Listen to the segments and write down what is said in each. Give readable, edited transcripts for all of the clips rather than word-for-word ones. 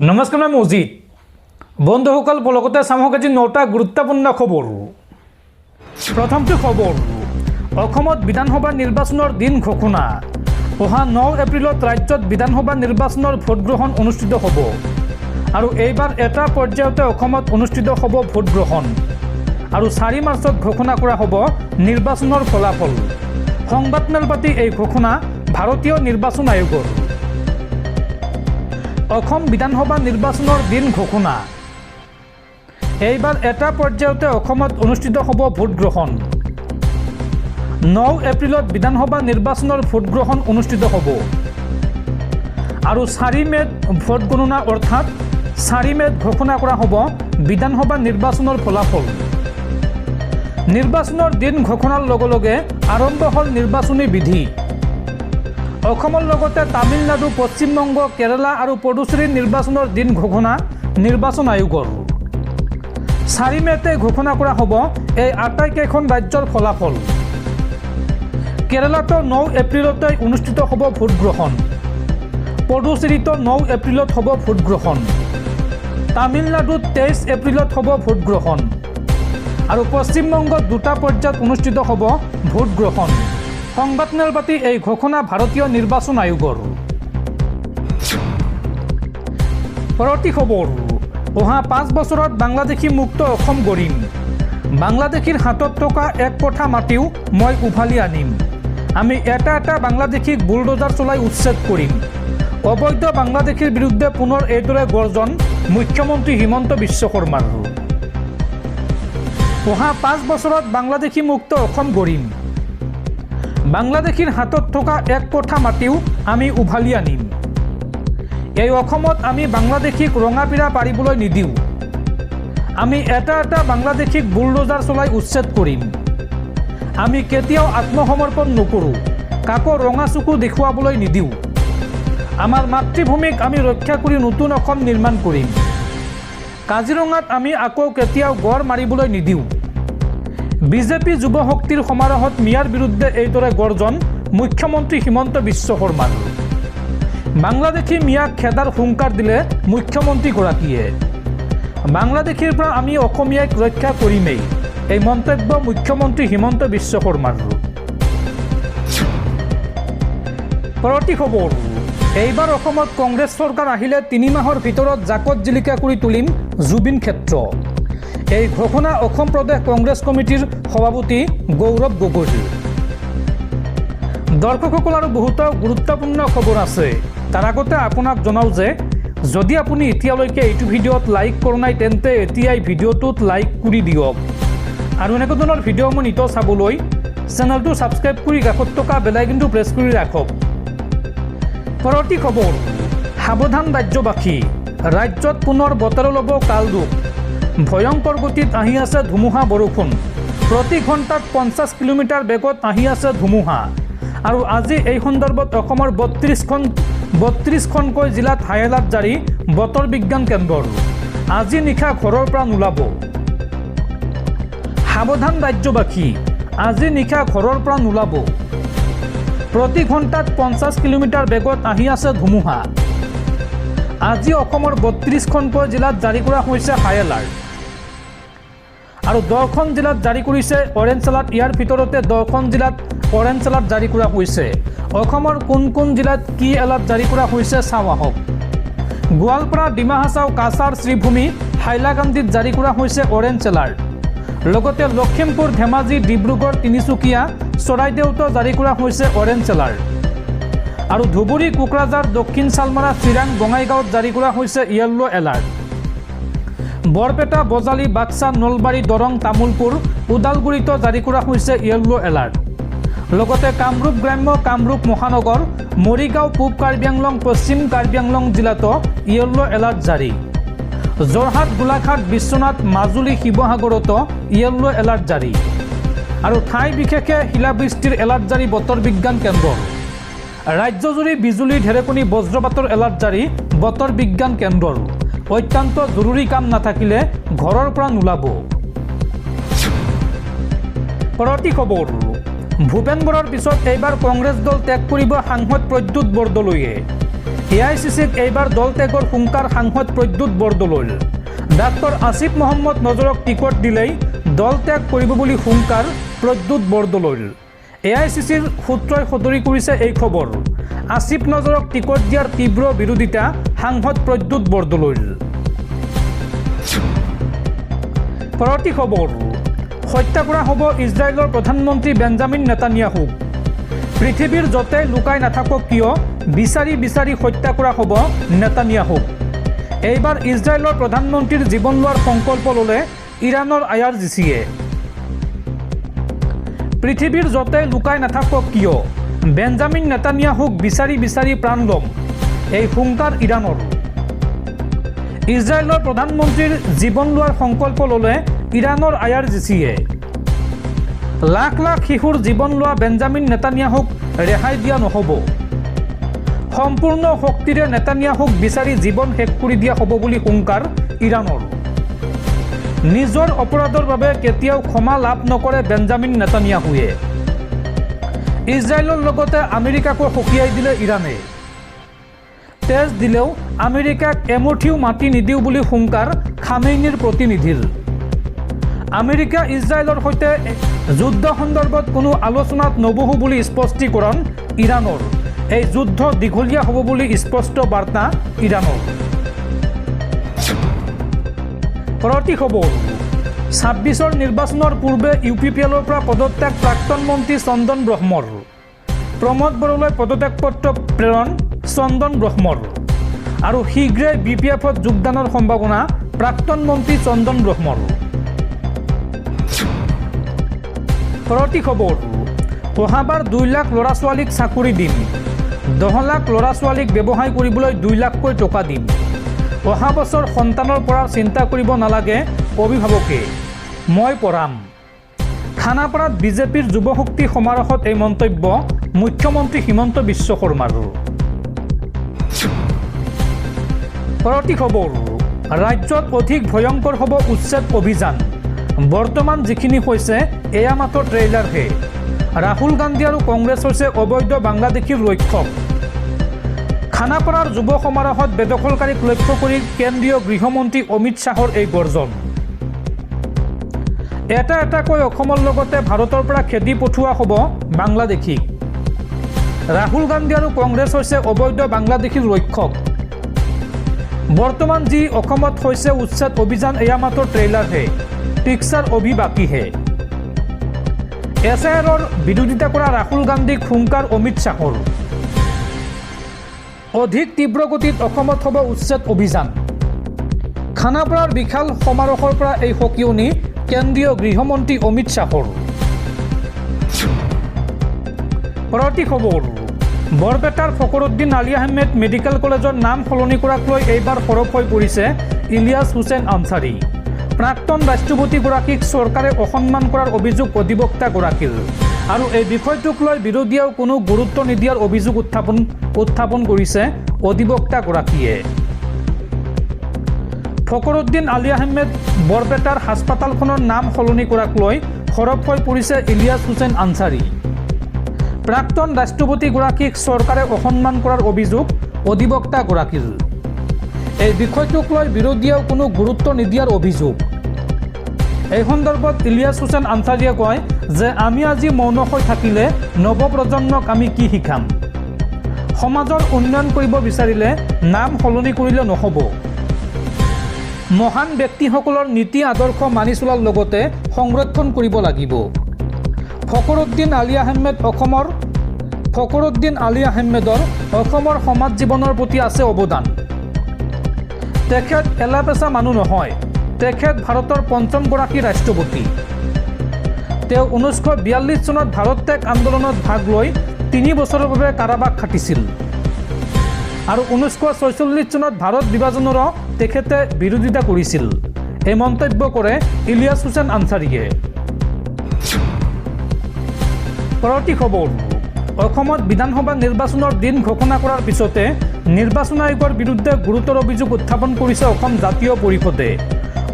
নমস্কাৰ মই মজিদ বন্ধুসকল পলকতে চামক আজি 9টা গুৰুত্বপূৰ্ণ খবৰ। প্ৰথমটো খবৰ, অসমত বিধানসভা নিৰ্বাচনৰ দিন ঘোষণা। অহা 9 এপ্ৰিলত ৰাজ্যত বিধানসভা নিৰ্বাচনৰ ভোটগ্ৰহণ অনুষ্ঠিত হ'ব আৰু এইবাৰ এটা পৰ্যায়তে অসমত অনুষ্ঠিত হ'ব ভোটগ্ৰহণ আৰু 4 মাৰ্চত ঘোষণা কৰা হ'ব নিৰ্বাচনৰ ফলাফল। সংবাদমেল পাতি এই ঘোষণা ভাৰতীয় নিৰ্বাচন আয়োগৰ। অসম বিধানসভা নিৰ্বাচনৰ দিন ঘোষণা। এইবাৰ এটা পৰ্যায়তে অসমত অনুষ্ঠিত হ'ব ভোটগ্ৰহণ। 9 এপ্ৰিলত বিধানসভা নিৰ্বাচনৰ ভোটগ্ৰহণ অনুষ্ঠিত হ'ব আৰু 4 মে'ত ভোট গণনা অৰ্থাৎ 4 মে'ত ঘোষণা কৰা হ'ব বিধানসভা নিৰ্বাচনৰ ফলাফল। নিৰ্বাচনৰ দিন ঘোষণাৰ লগে লগে আৰম্ভ হ'ল নিৰ্বাচনী বিধি। অসমৰ লগতে তামিলনাডু, পশ্চিমবংগ, কেৰালা আৰু পুডুচেৰীৰ নিৰ্বাচনৰ দিন ঘোষণা নিৰ্বাচন আয়োগৰ। 4 মে'তে ঘোষণা কৰা হ'ব এই আটাইকেইখন ৰাজ্যৰ ফলাফল। কেৰালাতো 9 এপ্ৰিলতে অনুষ্ঠিত হ'ব ভোটগ্ৰহণ। পুডুচেৰীতো 9 এপ্ৰিলত হ'ব ভোটগ্ৰহণ। তামিলনাডুত 23 এপ্ৰিলত হ'ব ভোটগ্ৰহণ আৰু পশ্চিমবংগত 2টা পৰ্যায়ত অনুষ্ঠিত হ'ব ভোটগ্ৰহণ। সংবাদমেল পাতি এই ঘোষণা ভাৰতীয় নিৰ্বাচন আয়োগৰ। পৰৱৰ্তী খবৰ, অহা 5 বছৰত বাংলাদেশী মুক্ত অসম গঢ়িম। বাংলাদেশীৰ হাতত থকা 1 কঠা মাটিও মই উভালি আনিম। আমি এটা বাংলাদেশীক বুলডোজাৰ চলাই উচ্ছেদ কৰিম। অবৈধ বাংলাদেশীৰ বিৰুদ্ধে পুনৰ এইদৰে গৰ্জন মুখ্যমন্ত্ৰী হিমন্ত বিশ্ব শৰ্মাৰ। অহা 5 বছৰত বাংলাদেশী মুক্ত অসম গঢ়িম। বাংলাদেশীৰ হাতত থকা 1 কঠা মাটিও আমি উভালি আনিম। এই অসমত আমি বাংলাদেশীক ৰঙাপিৰা পাৰিবলৈ নিদিওঁ। আমি এটা বাংলাদেশীক বুলডোজাৰ চলাই উচ্ছেদ কৰিম। আমি কেতিয়াও আত্মসমৰ্পণ নকৰোঁ, কাকো ৰঙা চকু দেখুৱাবলৈ নিদিওঁ। আমাৰ মাতৃভূমিক আমি ৰক্ষা কৰি নতুন অসম নিৰ্মাণ কৰিম। কাজিৰঙাত আমি আকৌ কেতিয়াও গড় মাৰিবলৈ নিদিওঁ। বিজেপি যুৱ শক্তিৰ সমাৰোহত মিয়াৰ বিৰুদ্ধে এইদৰে গৰ্জন মুখ্যমন্ত্ৰী হিমন্ত বিশ্ব শৰ্মাৰ। বাংলাদেশী মিয়াক খেদাৰ হুংকাৰ দিলে মুখ্যমন্ত্ৰীগৰাকীয়ে। বাংলাদেশীৰ পৰা আমি অসমীয়াক ৰক্ষা কৰিমেই, এই মন্তব্য মুখ্যমন্ত্ৰী হিমন্ত বিশ্ব শৰ্মাৰ। পৰৱৰ্তী খবৰ, এইবাৰ অসমত কংগ্ৰেছ চৰকাৰ আহিলে 3 মাহৰ ভিতৰত জাকত জিলিকা কৰি তুলিম জুবিন ক্ষেত্ৰ। এই ঘোষণা অসম প্ৰদেশ কংগ্ৰেছ কমিটিৰ সভাপতি গৌৰৱ গগৈৰ। দৰ্শকসকল আৰু বহুতো গুৰুত্বপূৰ্ণ খবৰ আছে। তাৰ আগতে আপোনাক জনাওঁ যে যদি আপুনি এতিয়ালৈকে এইটো ভিডিঅ'ত লাইক কৰা নাই তেন্তে এতিয়াই ভিডিঅ'টোত লাইক কৰি দিয়ক আৰু এনেকুৱা ধৰণৰ ভিডিঅ' মই নিতৌ চাবলৈ চেনেলটো ছাবস্ক্ৰাইব কৰি কাষত থকা বেল আইকনটো প্ৰেছ কৰি ৰাখক। পৰৱৰ্তী খবৰ, সাৱধান ৰাজ্যবাসী, ৰাজ্যত পুনৰ বতৰ ল'ব কালৰূপ। ভয়ংকৰ গতিত আহি আছে ধুমুহা বৰষুণ। প্ৰতি ঘণ্টাত 50 কিলোমিটাৰ বেগত আহি আছে ধুমুহা আৰু আজি এই সন্দৰ্ভত অসমৰ 32খনকৈ জিলাত হাই এলাৰ্ট জাৰি বতৰ বিজ্ঞান কেন্দ্ৰৰ। আজি নিশা ঘৰৰ পৰা নোলাব। সাৱধান ৰাজ্যবাসী, আজি নিশা ঘৰৰ পৰা নোলাব। প্ৰতি ঘণ্টাত 50 কিলোমিটাৰ বেগত আহি আছে ধুমুহা। আজি অসমৰ 32খনকৈ জিলাত জাৰি কৰা হৈছে হাই এলাৰ্ট আৰু 10খন জিলাত জাৰি কৰিছে অৰেঞ্জ এলাৰ্ট। ইয়াৰ ভিতৰতে 10খন জিলাত অৰেঞ্জ এলাৰ্ট জাৰি কৰা হৈছে। অসমৰ কোন জিলাত কি এলাৰ্ট জাৰি কৰা হৈছে চাওঁ আহক। গোৱালপাৰা, ডিমা হাছাও, কাছাৰ, শ্ৰীভূমি, হাইলাকান্দিত জাৰি কৰা হৈছে অৰেঞ্জ এলাৰ্ট। লগতে লখিমপুৰ, ধেমাজি, ডিব্ৰুগড়, তিনিচুকীয়া, চৰাইদেউতো জাৰি কৰা হৈছে অৰেঞ্জ এলাৰ্ট আৰু ধুবুৰী, কোকৰাঝাৰ, দক্ষিণ চালমাৰা, চিৰাং, বঙাইগাঁৱত জাৰি কৰা হৈছে য়েল্লো এলাৰ্ট। বৰপেটা, বজালী, বাক্সা, নলবাৰী, দৰং, তামুলপুৰ, ওদালগুৰিতো জাৰি কৰা হৈছে য়েল্লো এলাৰ্ট। লগতে কামৰূপ গ্ৰাম্য, কামৰূপ মহানগৰ, মৰিগাঁও, পূব কাৰ্বি আংলং, পশ্চিম কাৰ্বি আংলং জিলাতো য়েল্লো এলাৰ্ট জাৰি। যোৰহাট, গোলাঘাট, বিশ্বনাথ, মাজুলী, শিৱসাগৰতো য়েল্লো এলাৰ্ট জাৰি আৰু ঠাই বিশেষে শিলাবৃষ্টিৰ এলাৰ্ট জাৰি বতৰ বিজ্ঞান কেন্দ্ৰৰ। ৰাজ্যজুৰি বিজুলী, ঢেৰেকনি, বজ্ৰপাতৰ এলাৰ্ট জাৰি বতৰ বিজ্ঞান কেন্দ্ৰৰ। অত্যন্ত জৰুৰী কাম নাথাকিলে ঘৰৰ পৰা নোলাব। পৰৱৰ্তী খবৰ, ভূপেন বৰাৰ পিছত এইবাৰ কংগ্ৰেছ দল ত্যাগ কৰিব সাংসদ প্ৰদ্যুৎ বৰদলৈয়ে। AICCক এইবাৰ দল ত্যাগৰ হুংকাৰ সাংসদ প্ৰদ্যুৎ বৰদলৈৰ ডাক্তৰ আসিফ মহম্মদ নজৰক টিকট দিলেই দল ত্যাগ কৰিব বুলি হুংকাৰ প্ৰদ্যুৎ বৰদলৈৰ AICCৰ সূত্ৰই সদৰি কৰিছে এই খবৰ আসিফ নজৰক টিকট দিয়াৰ তীব্ৰ বিৰোধিতা সাংসদ প্ৰদ্যুৎ বৰদলৈৰ পৰৱৰ্তী খবৰ হত্যা কৰা হ'ব ইজৰাইলৰ প্ৰধানমন্ত্ৰী বেঞ্জামিন নেতানিয়াহুক পৃথিৱীৰ য'তে লুকাই নাথাকক কিয় বিচাৰি বিচাৰি হত্যা কৰা হ'ব নেতানিয়াহুক এইবাৰ ইজৰাইলৰ প্ৰধানমন্ত্ৰীৰ জীৱন লোৱাৰ সংকল্প ল'লে ইৰাণৰ IRGCয়ে পৃথিৱীৰ য'তে লুকাই নাথাকক কিয় বেঞ্জামিন নেতানিয়াহুক বিচাৰি বিচাৰি প্ৰাণ ল'ম এই হুংকাৰ ইৰাণৰ ইজৰাইলৰ প্ৰধানমন্ত্ৰীৰ জীৱন লোৱাৰ সংকল্প ল'লে ইৰাণৰ IRGCয়ে লাখ লাখ শিশুৰ জীৱন লোৱা বেঞ্জামিন নেতানিয়াহুক ৰেহাই দিয়া নহ'ব সম্পূৰ্ণ শক্তিৰে নেতানিয়াহুক বিচাৰি জীৱন শেষ কৰি দিয়া হ'ব বুলি হুংকাৰ ইৰাণৰ নিজৰ অপৰাধৰ বাবে কেতিয়াও ক্ষমা লাভ নকৰে বেঞ্জামিন নেতানিয়াহুৱে ইজৰাইলৰ লগতে আমেৰিকাকো সকীয়াই দিলে ইৰাণে তেজ দিলেও আমেৰিকাক এমুঠিও মাটি নিদিওঁ বুলি হুংকাৰ খামেইনিৰ প্ৰতিনিধিৰ আমেৰিকা ইজৰাইলৰ সৈতে যুদ্ধ সন্দৰ্ভত কোনো আলোচনাত নবহো বুলি স্পষ্টীকৰণ ইৰাণৰ এই যুদ্ধ দীঘলীয়া হ'ব বুলি স্পষ্ট বাৰ্তা ইৰাণৰ পৰৱৰ্তী খবৰ 26ৰ নিৰ্বাচনৰ পূৰ্বে UPPLৰ পৰা পদত্যাগ প্ৰাক্তন মন্ত্ৰী চন্দন ব্ৰহ্মৰ প্ৰমোদ বড়োলৈ পদত্যাগ পত্ৰ প্ৰেৰণ চন্দন ব্ৰহ্মৰ আৰু শীঘ্ৰে BPFত যোগদানৰ সম্ভাৱনা প্ৰাক্তন মন্ত্ৰী চন্দন ব্ৰহ্মৰ পৰৱৰ্তী খবৰ অহাবাৰ 2 লাখ ল'ৰা ছোৱালীক চাকৰি দিম 10 লাখ ল'ৰা ছোৱালীক ব্যৱসায় কৰিবলৈ 2 লাখকৈ টকা দিম অহা বছৰ সন্তানৰ পৰা চিন্তা কৰিব নালাগে অভিভাৱকে মই পঢ়াম খানাপাৰাত বিজেপিৰ যুৱশক্তি সমাৰোহত এই মন্তব্য মুখ্যমন্ত্ৰী হিমন্ত বিশ্ব শৰ্মাৰ পৰৱৰ্তী খবৰ ৰাজ্যত অধিক ভয়ংকৰ হ'ব উচ্ছেদ অভিযান বৰ্তমান যিখিনি হৈছে এয়া মাত্ৰ ট্ৰেইলাৰহে ৰাহুল গান্ধী আৰু কংগ্ৰেছ হৈছে অবৈধ বাংলাদেশীৰ ৰক্ষক খানাপাৰাৰ যুৱ সমাৰোহত বেদখলকাৰীক লক্ষ্য কৰি কেন্দ্ৰীয় গৃহমন্ত্ৰী অমিত শ্বাহৰ এই গৰ্জন এটা এটাকৈ অসমৰ লগতে ভাৰতৰ পৰা খেদি পঠোৱা হ'ব বাংলাদেশীক ৰাহুল গান্ধী আৰু কংগ্ৰেছ হৈছে অবৈধ বাংলাদেশীৰ ৰক্ষক বৰ্তমান যি অসমত হৈছে উচ্ছেদ অভিযান এয়া মাত্ৰ ট্ৰেইলাৰহে পিকচাৰ অভি বাকীহে SIRৰ বিৰোধিতা কৰা ৰাহুল গান্ধীক হুংকাৰ অমিত শ্বাহৰ অধিক তীব্ৰ গতিত অসমত হ'ব উচ্ছেদ অভিযান খানাপাৰাৰ বিশাল সমাৰোহৰ পৰা এই সকিয়নি কেন্দ্ৰীয় গৃহমন্ত্ৰী অমিত শ্বাহৰ পৰৱৰ্তী খবৰ বৰপেটাৰ ফখৰুদ্দিন আলী আহমেদ মেডিকেল কলেজৰ নাম সলনি কৰাক লৈ এইবাৰ সৰব হৈ পৰিছে ইলিয়াছ হুছেইন আনচাৰী প্ৰাক্তন ৰাষ্ট্ৰপতিগৰাকীক চৰকাৰে অসন্মান কৰাৰ অভিযোগ অধিবক্তাগৰাকীৰ আৰু এই বিষয়টোক লৈ বিৰোধীয়েও কোনো গুৰুত্ব নিদিয়াৰ অভিযোগ উত্থাপন কৰিছে অধিবক্তাগৰাকীয়ে ফখৰুদ্দিন আলী আহমেদ বৰপেটাৰ হাস্পাতালখনৰ নাম সলনি কৰাক লৈ সৰব হৈ পৰিছে ইলিয়াছ হুছেইন আনচাৰী প্ৰাক্তন ৰাষ্ট্ৰপতিগৰাকীক চৰকাৰে অসন্মান কৰাৰ অভিযোগ অধিবক্তাগৰাকীৰ এই বিষয়টোক লৈ বিৰোধীয়েও কোনো গুৰুত্ব নিদিয়াৰ অভিযোগ এই সন্দৰ্ভত ইলিয়াছ হুছেইন আনচাৰীয়ে কয় যে আমি আজি মৌন হৈ থাকিলে নৱপ্ৰজন্মক আমি কি শিকাম সমাজৰ উন্নয়ন কৰিব বিচাৰিলে নাম সলনি কৰিলে নহ'ব মহান ব্যক্তিসকলৰ নীতি আদৰ্শ মানি চলাৰ লগতে সংৰক্ষণ কৰিব লাগিব ফখৰুদ্দিন আলী আহমেদৰ অসমৰ সমাজ জীৱনৰ প্ৰতি আছে অৱদান তেখেত এলাপেচা মানুহ নহয় তেখেত ভাৰতৰ ৫মগৰাকী ৰাষ্ট্ৰপতি তেওঁ 1942 চনত ভাৰত ত্যাগ আন্দোলনত ভাগ লৈ 3 বছৰৰ বাবে কাৰাবাস খাটিছিল আৰু 1946 চনত ভাৰত বিভাজনৰো তেখেতে বিৰোধিতা কৰিছিল এই মন্তব্য কৰে ইলিয়াছ হুছেইন আনচাৰীয়ে পৰৱৰ্তী খবৰ অসমত বিধানসভা নিৰ্বাচনৰ দিন ঘোষণা কৰাৰ পিছতে নিৰ্বাচন আয়োগৰ বিৰুদ্ধে গুৰুতৰ অভিযোগ উত্থাপন কৰিছে অসম জাতীয় পৰিষদে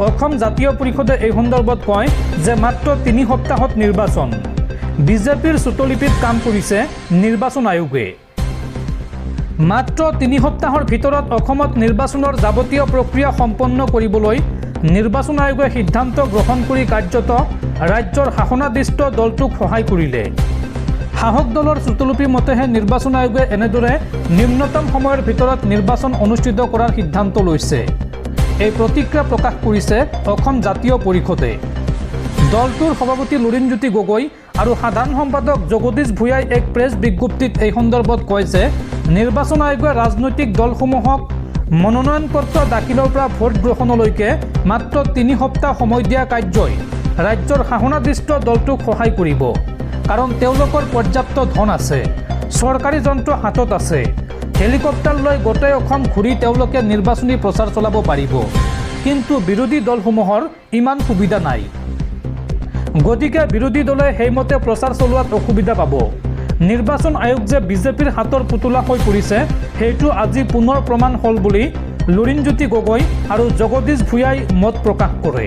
অসম জাতীয় পৰিষদে এই সন্দৰ্ভত কয় যে মাত্ৰ 3 সপ্তাহত নিৰ্বাচন বিজেপিৰ চুটলিপিত কাম কৰিছে নিৰ্বাচন আয়োগে মাত্ৰ 3 সপ্তাহৰ ভিতৰত অসমত নিৰ্বাচনৰ যাৱতীয় প্ৰক্ৰিয়া সম্পন্ন কৰিবলৈ নিৰ্বাচন আয়োগে সিদ্ধান্ত গ্ৰহণ কৰি কাৰ্যত ৰাজ্যৰ শাসনাধিষ্ঠ দলটোক সহায় কৰিলে। শাসক দলৰ শ্ৰুতলিপি মতেহে নিৰ্বাচন আয়োগে এনেদৰে নিম্নতম সময়ৰ ভিতৰত নিৰ্বাচন অনুষ্ঠিত কৰাৰ সিদ্ধান্ত লৈছে। এই প্ৰতিক্ৰিয়া প্ৰকাশ কৰিছে অসম জাতীয় পৰিষদে। দলটোৰ সভাপতি লুৰিণজ্যোতি গগৈ আৰু সাধাৰণ সম্পাদক জগদীশ ভূঞাই এক প্ৰেছ বিজ্ঞপ্তিত এই সন্দৰ্ভত কয় যে নিৰ্বাচন আয়োগে ৰাজনৈতিক দলসমূহক মনোনয়ন পত্ৰ দাখিলৰ পৰা ভোট গ্ৰহণলৈকে মাত্ৰ 3 সপ্তাহ সময় দিয়া কাৰ্যই ৰাজ্যৰ শাসনাধিষ্ঠ দলটোক সহায় কৰিব। কাৰণ তেওঁলোকৰ পৰ্যাপ্ত ধন আছে, চৰকাৰী যন্ত্ৰ হাতত আছে, হেলিকপ্টাৰ লৈ গোটেই অসম ঘূৰি তেওঁলোকে নিৰ্বাচনী প্ৰচাৰ চলাব পাৰিব। কিন্তু বিৰোধী দলসমূহৰ ইমান সুবিধা নাই। গতিকে বিৰোধী দলে সেইমতে প্ৰচাৰ চলোৱাত অসুবিধা পাব। নিৰ্বাচন আয়োগ যে বিজেপিৰ হাতৰ পুতলা হৈ পৰিছে সেইটো আজি পুনৰ প্ৰমাণ হ'ল বুলি লুৰিণজ্যোতি গগৈ আৰু জগদীশ ভূঞাই মত প্ৰকাশ কৰে।